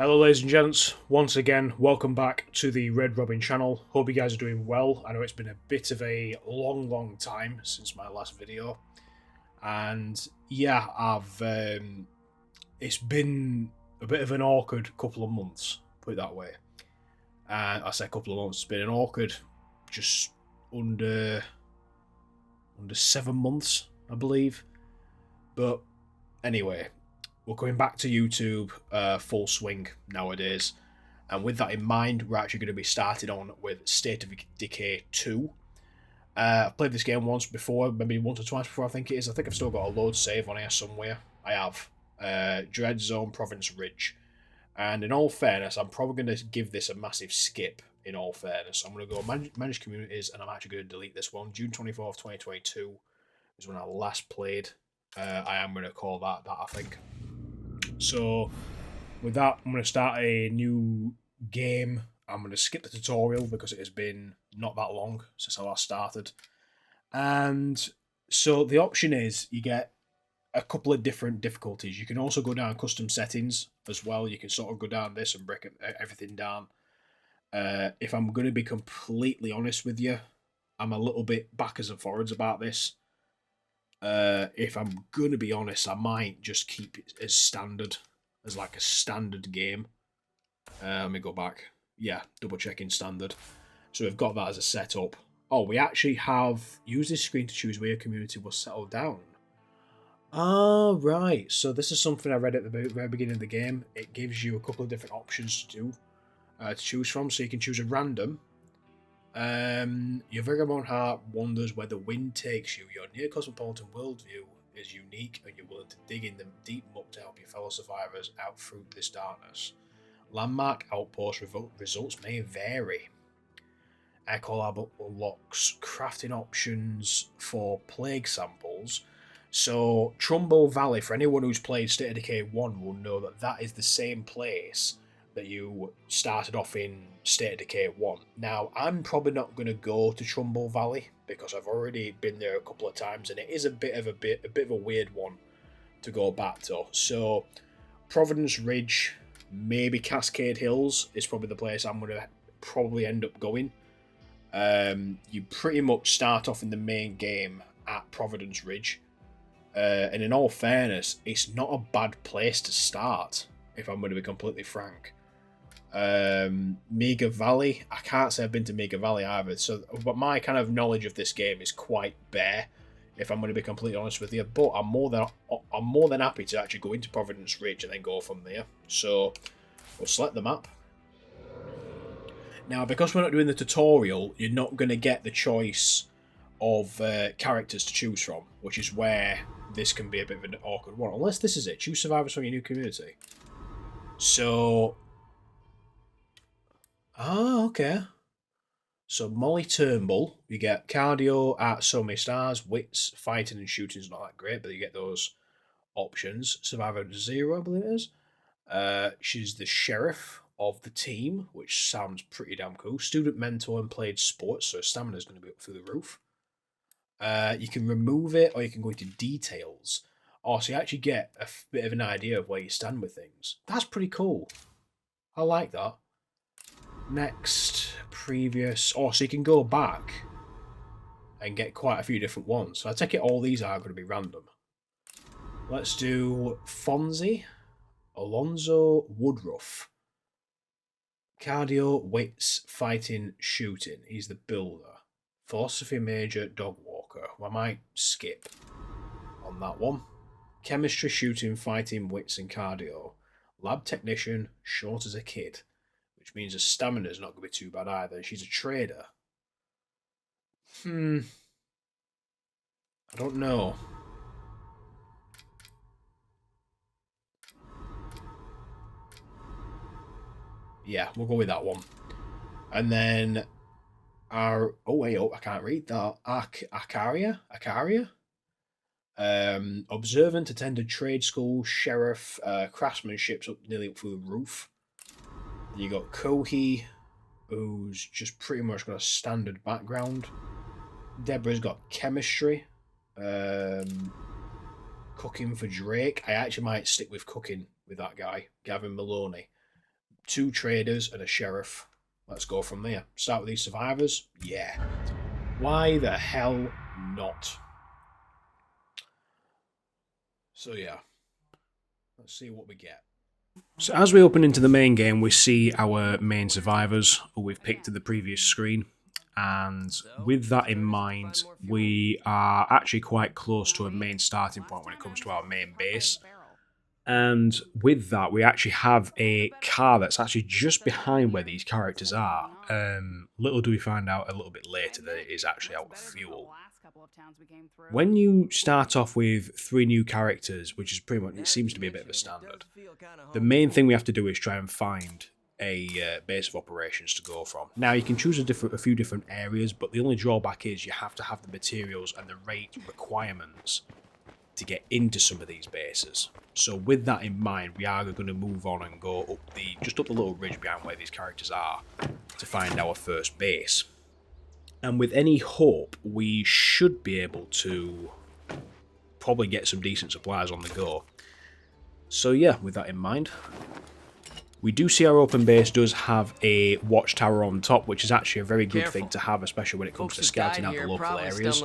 Hello ladies and gents, once again welcome back to the Red Robin channel. Hope you guys are doing well. I know it's been a bit of a long time since my last video, and yeah, it's been a bit of an awkward couple of months, put it that way. And I say couple of months, it's been an awkward just under 7 months, I believe. But anyway, we're coming back to YouTube full swing nowadays. And with that in mind, we're actually going to be starting on with State of Decay 2. I've played this game once before, maybe once or twice before, I think it is. I think I've still got a load save on here somewhere. I have. Dread Zone, Province Ridge. And in all fairness, I'm probably going to give this a massive skip, in all fairness. I'm going to go manage communities, and I'm actually going to delete this one. June 24th, 2022 is when I last played. I am going to call that, I think. So, with that, I'm going to start a new game. I'm going to skip the tutorial because it has been not that long since I last started. And so the option is you get a couple of different difficulties. You can also go down custom settings as well. You can sort of go down this and break everything down. If I'm going to be completely honest with you, I'm a little bit backwards and forwards about this. If I'm going to be honest, I might just keep it as standard, as like a standard game. Let me go back. Yeah, double checking standard. So we've got that as a setup. Oh, we actually have used this screen to choose where your community will settle down. Ah, right. So this is something I read at the very beginning of the game. It gives you a couple of different options to choose from. So you can choose a random. Your vagabond heart wonders where the wind takes you. Your near cosmopolitan worldview is unique, and you're willing to dig in the deep muck to help your fellow survivors out through this darkness. Landmark outpost results may vary. Echo unlocks crafting options for plague samples. So, Trumbull Valley, for anyone who's played State of Decay 1, will know that that is the same place that you started off in State of Decay 1. Now, I'm probably not going to go to Trumbull Valley because I've already been there a couple of times, and it is a bit of a weird one to go back to. So, Providence Ridge, maybe Cascade Hills is probably the place I'm going to probably end up going. You pretty much start off in the main game at Providence Ridge. And in all fairness, it's not a bad place to start, if I'm going to be completely frank. Mega Valley, I can't say I've been to Mega Valley either, so but my kind of knowledge of this game is quite bare, if I'm going to be completely honest with you. But I'm more than happy to actually go into Providence Ridge and then go from there. So we'll select the map. Now, because we're not doing the tutorial, you're not going to get the choice of characters to choose from, which is where this can be a bit of an awkward one. Unless this is it. Choose survivors from your new community. So... Ah, okay. So Molly Turnbull, you get cardio at so many stars, wits, fighting and shooting is not that great, but you get those options. Survivor 0, I believe it is. She's the sheriff of the team, which sounds pretty damn cool. Student mentor and played sports, so stamina is going to be up through the roof. You can remove it, or you can go into details. Oh, so you actually get a bit of an idea of where you stand with things. That's pretty cool. I like that. Next, previous. Oh, so you can go back and get quite a few different ones. So I take it all these are going to be random. Let's do Fonzie, Alonzo Woodruff. Cardio, wits, fighting, shooting. He's the builder. Philosophy major, dog walker. Well, I might skip on that one. Chemistry, shooting, fighting, wits, and cardio. Lab technician, short as a kid, which means her stamina is not going to be too bad either. She's a trader. I don't know. Yeah, we'll go with that one. And then our... Oh, wait, I can't read that. Akaria? Observant, attended trade school, sheriff, craftsmanship's nearly up through the roof. Then you got Kohi, who's just pretty much got a standard background. Deborah's got chemistry. Cooking for Drake. I actually might stick with cooking with that guy, Gavin Maloney. 2 traders, and a sheriff. Let's go from there. Start with these survivors? Yeah. Why the hell not? So yeah. Let's see what we get. So as we open into the main game, we see our main survivors, who we've picked to the previous screen. And with that in mind, we are actually quite close to a main starting point when it comes to our main base. And with that, we actually have a car that's actually just behind where these characters are. Little do we find out a little bit later that it is actually out of fuel. When you start off with 3 new characters, which is pretty much, it seems to be a bit of a standard, the main thing we have to do is try and find a base of operations to go from. Now, you can choose a few different areas, but the only drawback is you have to have the materials and the rate requirements to get into some of these bases. So with that in mind, we are going to move on and go up just up the little ridge behind where these characters are to find our first base. And with any hope, we should be able to probably get some decent supplies on the go. So yeah, with that in mind, we do see our open base does have a watchtower on top, which is actually a very good thing to have, especially when it comes to scouting out the local areas,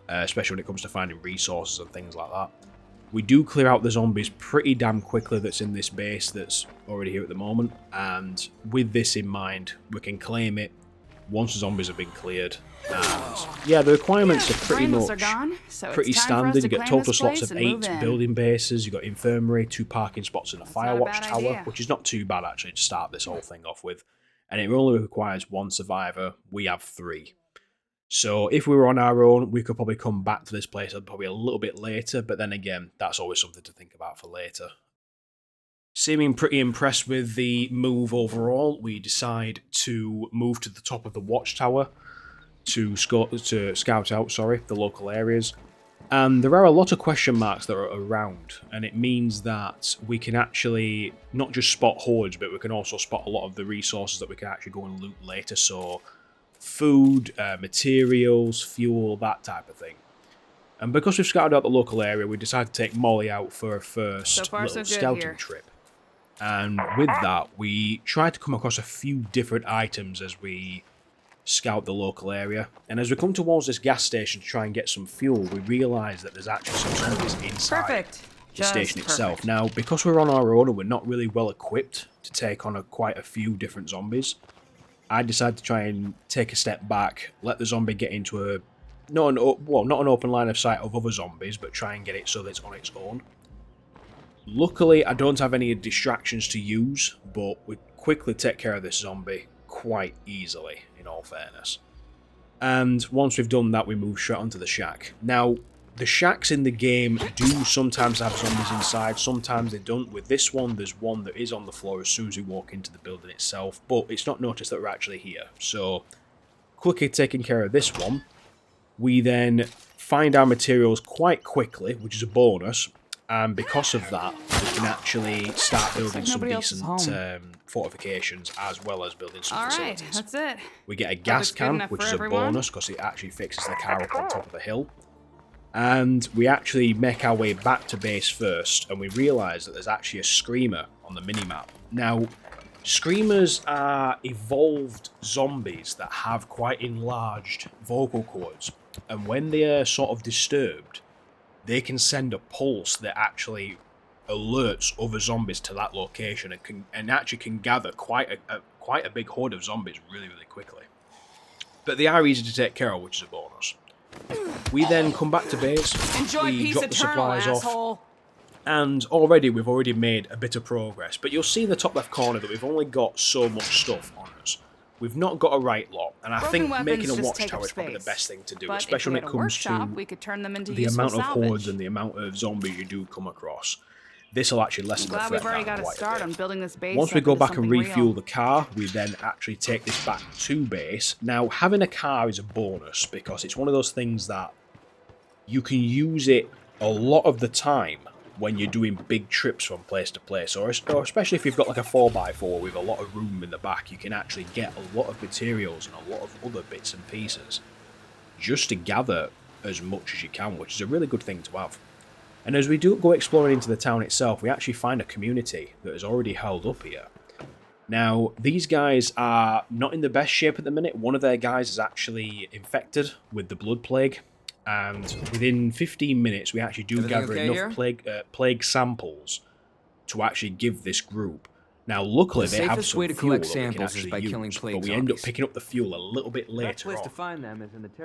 especially when it comes to finding resources and things like that. We do clear out the zombies pretty damn quickly that's in this base that's already here at the moment, and with this in mind, we can claim it once the zombies have been cleared. And yeah, the requirements are pretty much pretty standard. You get total slots of 8 building bases, you've got infirmary, 2 parking spots and a fire watch tower, which is not too bad actually to start this whole thing off with. And it only requires 1 survivor. We have 3. So if we were on our own, we could probably come back to this place probably a little bit later, but then again, that's always something to think about for later. Seeming pretty impressed with the move overall, we decide to move to the top of the watchtower to scout out the local areas. And there are a lot of question marks that are around, and it means that we can actually not just spot hordes, but we can also spot a lot of the resources that we can actually go and loot later. So food, materials, fuel, that type of thing. And because we've scouted out the local area, we decided to take Molly out for a first little scouting trip. And with that, we tried to come across a few different items as we scout the local area. And as we come towards this gas station to try and get some fuel, we realise that there's actually some zombies inside the station itself. Now, because we're on our own and we're not really well equipped to take on quite a few different zombies, I decided to try and take a step back, let the zombie get into not an open line of sight of other zombies, but try and get it so that it's on its own. Luckily, I don't have any distractions to use, but we quickly take care of this zombie quite easily, in all fairness. And once we've done that, we move straight onto the shack. Now, the shacks in the game do sometimes have zombies inside, sometimes they don't. With this one, there's one that is on the floor as soon as we walk into the building itself, but it's not noticed that we're actually here. So, quickly taking care of this one, we then find our materials quite quickly, which is a bonus. And because of that, we can actually start building some decent fortifications as well as building some facilities. Alright, that's it. We get a gas can, which is a bonus because it actually fixes the car up on top of the hill. And we actually make our way back to base first, and we realise that there's actually a screamer on the minimap. Now, screamers are evolved zombies that have quite enlarged vocal cords, and when they are sort of disturbed, they can send a pulse that actually alerts other zombies to that location and actually can gather quite a big horde of zombies really, really quickly. But they are easy to take care of, which is a bonus. We then come back to base, we drop the supplies off, and already we've already made a bit of progress. But you'll see in the top left corner that we've only got so much stuff on us. We've not got a right lot, and I think making a watchtower is probably the best thing to do, especially when it comes to the amount of hordes and the amount of zombies you do come across. This will actually lessen the threat down quite a bit. Once we go back and refuel the car, we then actually take this back to base. Now, having a car is a bonus because it's one of those things that you can use it a lot of the time when you're doing big trips from place to place, or especially if you've got like a 4x4 with a lot of room in the back, you can actually get a lot of materials and a lot of other bits and pieces just to gather as much as you can, which is a really good thing to have. And as we do go exploring into the town itself, we actually find a community that is already held up here. Now, these guys are not in the best shape at the minute. One of their guys is actually infected with the blood plague, and within 15 minutes, we actually do gather enough plague samples to actually give this group. Now, luckily, they have some fuel that we can actually use, but we end up picking up the fuel a little bit later on.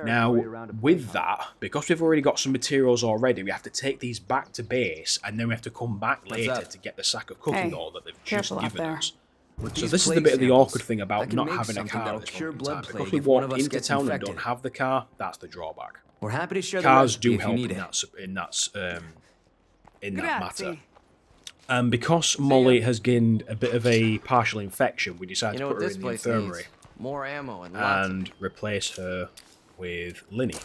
Now, with that, because we've already got some materials already, we have to take these back to base, and then we have to come back later to get the sack of cooking oil that they've just given us. So this is the bit of the awkward thing about not having a car at this point in time. Because we walk into town and don't have the car, that's the drawback. We're happy to share the Cars do recipe if help you need in that matter. And because Molly has gained a bit of a partial infection, we decided to put her in the infirmary more ammo and replace her with Linny.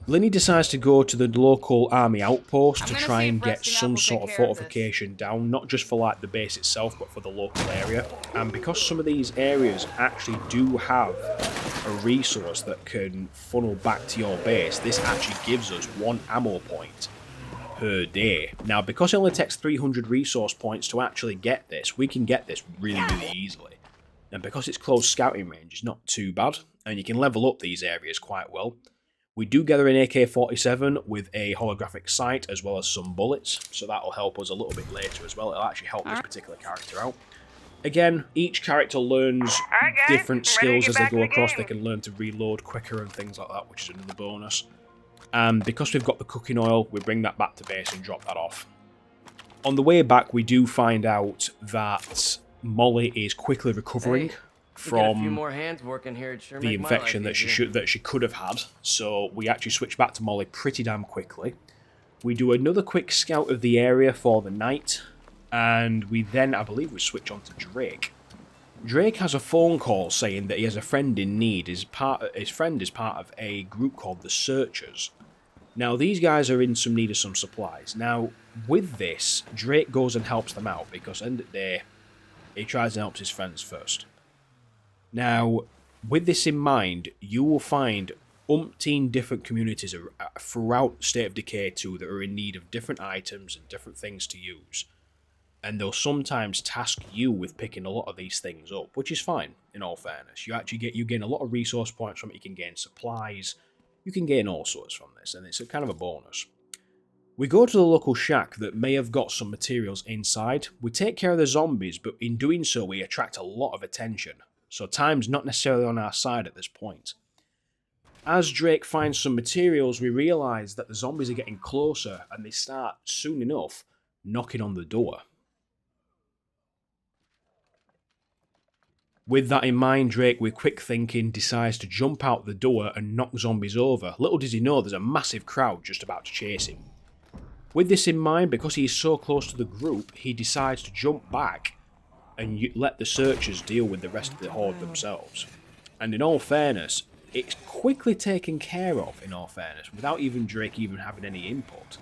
Linny decides to go to the local army outpost to try and get some sort of fortification down, not just for like the base itself, but for the local area. And because some of these areas actually do have a resource that can funnel back to your base, this actually gives us 1 ammo point per day. Now, because it only takes 300 resource points to actually get this, we can get this really, really easily. And because it's close scouting range, it's not too bad, and you can level up these areas quite well. We do gather an AK-47 with a holographic sight as well as some bullets, so that'll help us a little bit later as well. It'll actually help this particular character out. Again, each character learns different skills as they go across. They can learn to reload quicker and things like that, which is another bonus. And because we've got the cooking oil, we bring that back to base and drop that off. On the way back, we do find out that Molly is quickly recovering from the infection that she could have had. So we actually switch back to Molly pretty damn quickly. We do another quick scout of the area for the night, and we then, I believe, we switch on to Drake. Drake has a phone call saying that he has a friend in need. His friend is part of a group called the Searchers. Now, these guys are in some need of some supplies. Now, with this, Drake goes and helps them out because at the end of the day, he tries and helps his friends first. Now, with this in mind, you will find umpteen different communities throughout State of Decay 2 that are in need of different items and different things to use. And they'll sometimes task you with picking a lot of these things up, which is fine, in all fairness. You gain a lot of resource points from it, you can gain supplies, you can gain all sorts from this, and it's a kind of a bonus. We go to the local shack that may have got some materials inside. We take care of the zombies, but in doing so we attract a lot of attention. So time's not necessarily on our side at this point. As Drake finds some materials, we realise that the zombies are getting closer, and they start, soon enough, knocking on the door. With that in mind, Drake, with quick thinking, decides to jump out the door and knock zombies over. Little does he know there's a massive crowd just about to chase him. With this in mind, because he is so close to the group, he decides to jump back and let the Searchers deal with the rest of the horde themselves. And in all fairness, it's quickly taken care of, in all fairness, without even Drake even having any input.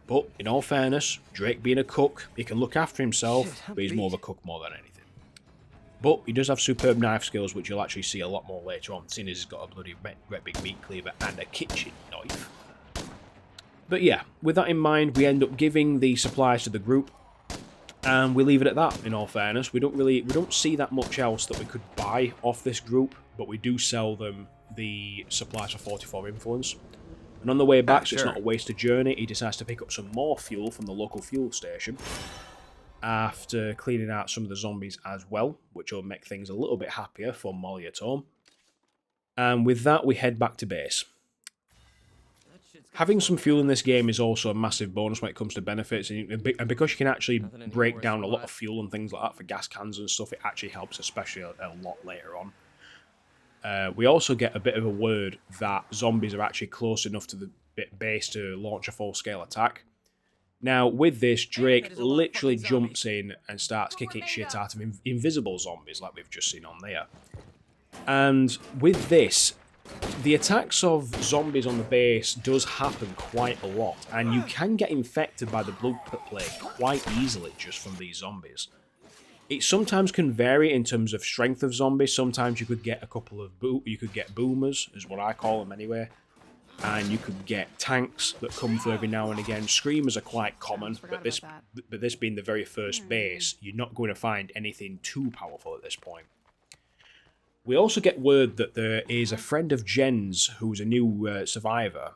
But, in all fairness, Drake being a cook, he can look after himself, but he's more of a cook more than anything. But he does have superb knife skills, which you'll actually see a lot more later on, seeing as he's got a bloody great big meat cleaver and a kitchen knife. But yeah, with that in mind, we end up giving the supplies to the group, and we leave it at that, in all fairness. We don't see that much else that we could buy off this group, but we do sell them the supplies for 44 influence. And on the way back, so it's not a wasted journey, he decides to pick up some more fuel from the local fuel station, after cleaning out some of the zombies as well, which will make things a little bit happier for Molly at home. And with that, we head back to base. Having some fuel in this game is also a massive bonus when it comes to benefits, and because you can actually break down a lot of fuel and things like that for gas cans and stuff, it actually helps, especially a lot later on. We also get a bit of a word that zombies are actually close enough to the base to launch a full-scale attack. Now, with this, Drake literally jumps in and starts kicking shit out of invisible zombies, like we've just seen on there. And with this, the attacks of zombies on the base does happen quite a lot, and you can get infected by the blood plague quite easily just from these zombies. It sometimes can vary in terms of strength of zombies. Sometimes you could get a couple of boomers, is what I call them anyway. and you could get tanks that come through every now and again. Screamers are quite common, but this being the very first base, you're not going to find anything too powerful at this point. We also get word that there is a friend of Jen's who's a new survivor,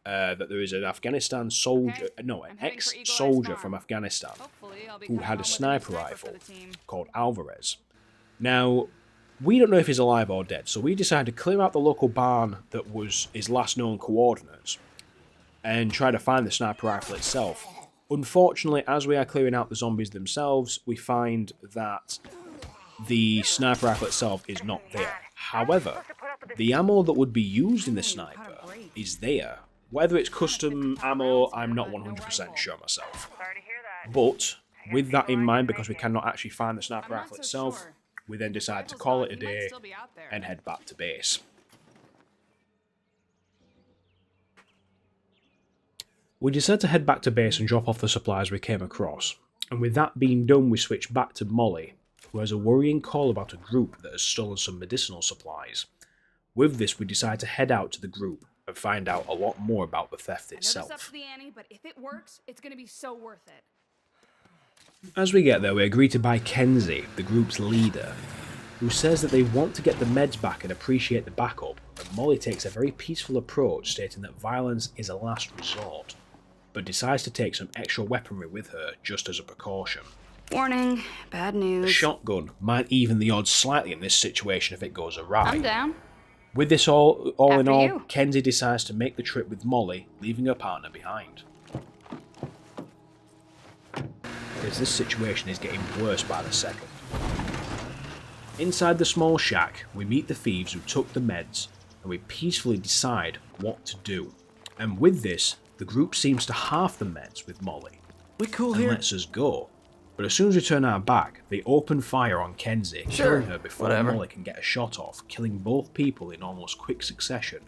that there is an Afghanistan soldier, no, an ex-soldier from Afghanistan who had a sniper rifle called Alvarez. Now, we don't know if he's alive or dead, so we decided to clear out the local barn that was his last known coordinates and try to find the sniper rifle itself. Unfortunately, as we are clearing out the zombies themselves, we find that the sniper rifle itself is not there. However, the ammo that would be used in the sniper is there. Whether it's custom ammo, I'm not 100% sure myself. But with that in mind, because we cannot actually find the sniper rifle itself, we then decide to call it a day and head back to base. We decided to head back to base and drop off the supplies we came across, and with that being done we switch back to Molly, who has a worrying call about a group that has stolen some medicinal supplies. With this we decide to head out to the group and find out a lot more about the theft itself. Up to the ante, but if it works, it's going to be so worth it. As we get there, we're greeted by Kenzie, the group's leader, who says that they want to get the meds back and appreciate the backup, and Molly takes a very peaceful approach, stating that violence is a last resort, but decides to take some extra weaponry with her just as a precaution. Warning, bad news. A shotgun might even the odds slightly in this situation if it goes awry. I'm down. With this all in all, you. Kenzie decides to make the trip with Molly, leaving her partner behind. As this situation is getting worse by the second. Inside the small shack, we meet the thieves who took the meds, and we peacefully decide what to do. And with this, the group seems to half the meds with Molly, and lets us go. But as soon as we turn our back, they open fire on Kenzie, killing her before Molly can get a shot off, killing both people in almost quick succession.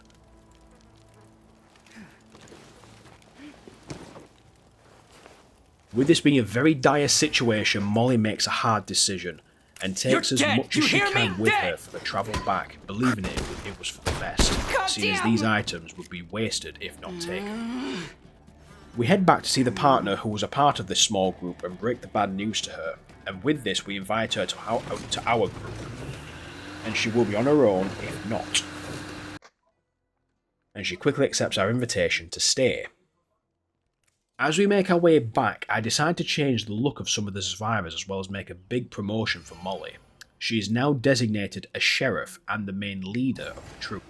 With this being a very dire situation, Molly makes a hard decision and takes as much as she can with her for the travel back, believing it was for the best, seeing as these items would be wasted if not taken. We head back to see the partner who was a part of this small group and break the bad news to her, and with this we invite her to our group, and she will be on her own if not. And she quickly accepts our invitation to stay. As we make our way back, I decide to change the look of some of the survivors as well as make a big promotion for Molly. She is now designated a sheriff and the main leader of the troop.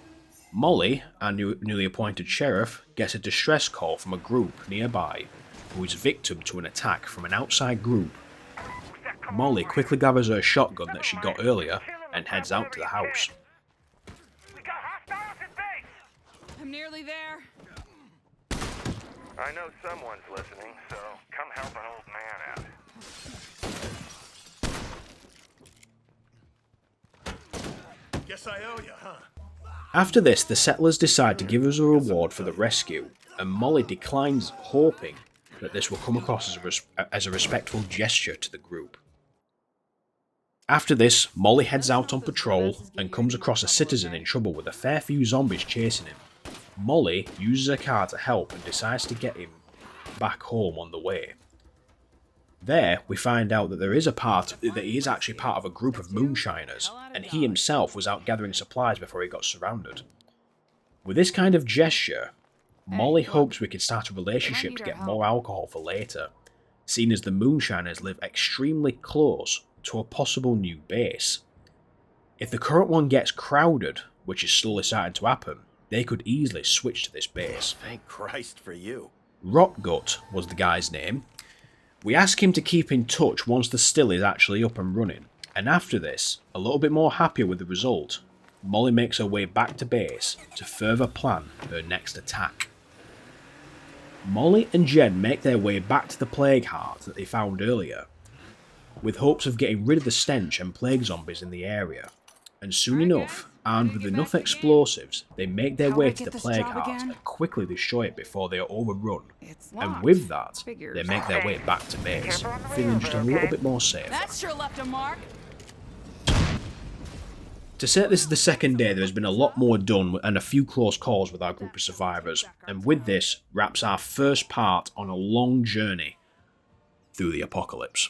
Molly, our newly appointed sheriff, gets a distress call from a group nearby who is victim to an attack from an outside group. Molly quickly gathers her shotgun that she got earlier and heads out to the house. I'm nearly there. I know someone's listening, so come help an old man out. Guess I owe you, huh? After this, the settlers decide to give us a reward for the rescue, and Molly declines, hoping that this will come across as a respectful gesture to the group. After this, Molly heads out on patrol and comes across a citizen in trouble with a fair few zombies chasing him. Molly uses her car to help and decides to get him back home on the way. There, we find out that he is actually part of a group of moonshiners, and he himself was out gathering supplies before he got surrounded. With this kind of gesture, Molly hopes we can start a relationship to get more alcohol for later, seeing as the moonshiners live extremely close to a possible new base. If the current one gets crowded, which is slowly starting to happen, they could easily switch to this base. Thank Christ for you. Rotgut was the guy's name. We ask him to keep in touch once the still is actually up and running, and after this, a little bit more happier with the result, Molly makes her way back to base to further plan her next attack. Molly and Jen make their way back to the plague heart that they found earlier, with hopes of getting rid of the stench and plague zombies in the area, and soon enough, armed with enough explosives, they make their way to the plague heart and quickly destroy it before they are overrun. And with that, they make their way back to base, feeling just a little bit more safe. That sure left a mark. To say this is the second day, there has been a lot more done and a few close calls with our group of survivors, and with this wraps our first part on a long journey through the apocalypse.